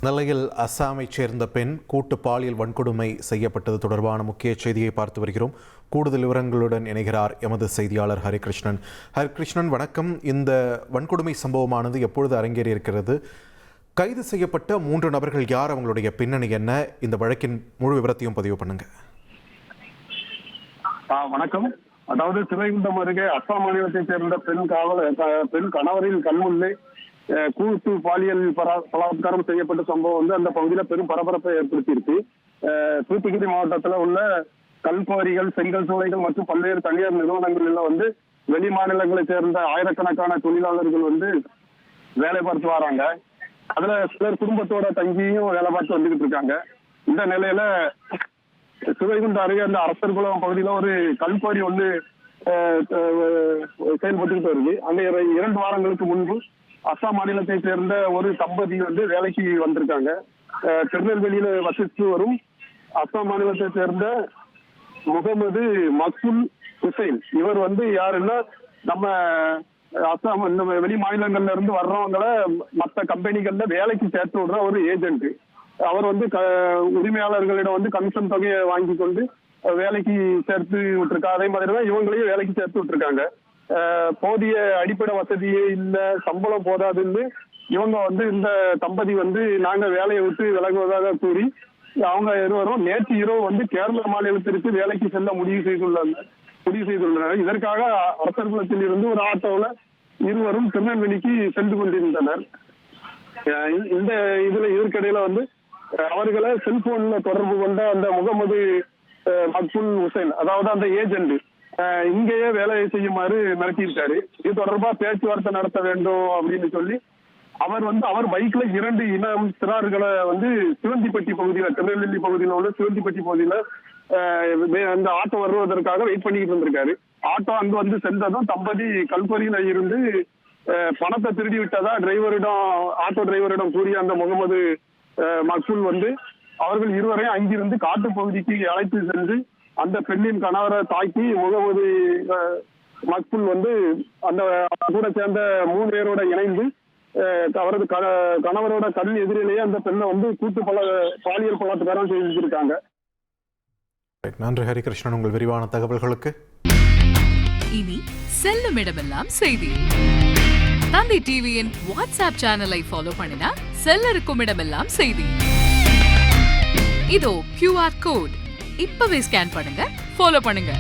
நெல்லையில் அஸ்ஸாமைச் சேர்ந்த பெண் கூட்டு பாலியல் வன்கொடுமை செய்யப்பட்டது தொடர்பான முக்கிய செய்தியை பார்த்து வருகிறோம். கூடுதல் விவரங்களுடன் இணைகிறார் எமது செய்தியாளர் ஹரிகிருஷ்ணன். ஹரிகிருஷ்ணன், வணக்கம். இந்த வன்கொடுமை சம்பவமானது எப்பொழுது அரங்கேறி இருக்கிறது? கைது செய்யப்பட்ட 3 நபர்கள் யார்? அவங்களுடைய பின்னணி என்ன? இந்த வழக்கின் முழு விவரத்தையும் பதிவு பண்ணுங்க. வணக்கம். அதாவது சிறைகுண்டம் அருகே அஸ்ஸாம் மாநிலத்தைச் சேர்ந்த பெண் கணவரின் கண்முன்னே கூட்டு பாலியல் பலாத்காரம் செய்யப்பட்ட சம்பவம் அந்த பகுதியில பெரும் பரபரப்பை ஏற்படுத்தியிருக்கு. தூத்துக்குடி மாவட்டத்துல உள்ள கல்குவாரிகள், செங்கல் சூளைகள் மற்றும் பல்வேறு தனியார் நிறுவனங்கள்ல வெளி மாநிலங்களை சேர்ந்த ஆயிரக்கணக்கான தொழிலாளர்கள் வேலை பார்த்து வராங்க. அதுல சிலர் குடும்பத்தோட தங்கியும் வேலை பார்த்து வந்துகிட்டு இருக்காங்க. இந்த நிலையில சிறைகுண்டம் அருகே அந்த அரசர்குளம் பகுதியில ஒரு கல்குவாரி செயல்பட்டுக்கிட்டு வருது. அங்க 2 வாரங்களுக்கு முன்பு அஸ்ஸாம் மாநிலத்தை சேர்ந்த ஒரு தம்பதி வேலைக்கு வந்திருக்காங்க. திருநெல்வேலியில வசித்து வரும் அஸ்ஸாம் மாநிலத்தை சேர்ந்த முகமது மக்புல் ஹுசைன். இவர் யாருன்னா, நம்ம அஸ்ஸாம் வெளி மாநிலங்கள்ல இருந்து வர்றவங்களை மற்ற கம்பெனிகள்ல வேலைக்கு சேர்த்து விடுற ஒரு ஏஜென்ட். அவர் உரிமையாளர்களிடம் கமிஷன் தொகையை வாங்கி கொண்டு வேலைக்கு சேர்த்து விட்டுருக்காங்க. அதே மாதிரிதான் இவங்களையும் வேலைக்கு சேர்த்து விட்டுருக்காங்க. போதிய அடிப்படை வசதியே இல்ல, சம்பளம் போதாதுன்னு இவங்க இந்த தம்பதி நாங்க வேலையை விட்டு விலகுவதாக கூறி அவங்க இருவரும் நேற்று இரவு கேரள மாநிலத்திற்கு வேலைக்கு செல்ல முடிவு செய்துள்ளனர். இதற்காக அரசர்குளத்தில் இருந்து ஒரு ஆட்டோவில் இருவரும் திருநெல்வேலிக்கு சென்று கொண்டிருந்தனர். இந்த இதற்கிடையில அவர்களை செல்போன்ல தொடர்பு கொண்ட அந்த முகமது மக்புல் ஹுசைன், அதாவது அந்த ஏஜென்ட், இங்கேயே வேலை செய்யுமாறு மிரட்டியிருக்காரு. இது தொடர்பா பேச்சுவார்த்தை நடத்த வேண்டும் அப்படின்னு சொல்லி அவர் பைக்ல 2 இனம் சிறார்களை சிவந்திப்பட்டி பகுதியில, திருநெல்வேலி பகுதியில உள்ள சிவந்திப்பட்டி பகுதியில அந்த ஆட்டோ வருவதற்காக வெயிட் பண்ணிக்கிட்டு இருந்திருக்காரு. ஆட்டோ அங்கு சென்றதும் தம்பதி கல்குவாரியில இருந்து பணத்தை திருடி விட்டதா ஆட்டோ டிரைவரிடம் கூறிய அந்த முகமது மக்புல் அவர்கள் இருவரையும் அங்கிருந்து காட்டு பகுதிக்கு அழைத்து சென்று அந்த பெண்ணின் கணவரை தாக்கி முகமது மக்புல் அந்த கூட சேர்ந்த 3 பேரோட இணைந்து அவரது கணவரோட கண் எதிரிலேயே அந்த பெண்ணை கூட்டு பாலியல் பலாத்காரம் செய்திருக்காங்க. நன்றி ஹரிகிருஷ்ணன், உங்கள் விரிவான தகவல்களுக்கு. இனி செல்லும் இடமெல்லாம் செய்தி. தந்தை டிவியின் வாட்ஸ்அப் சேனலை ஃபாலோ பண்ணினா செல்ல இருக்கும் இடமெல்லாம் செய்தி. இதோ QR கோட் இப்பவே ஸ்கேன் பண்ணுங்க, ஃபாலோ பண்ணுங்க.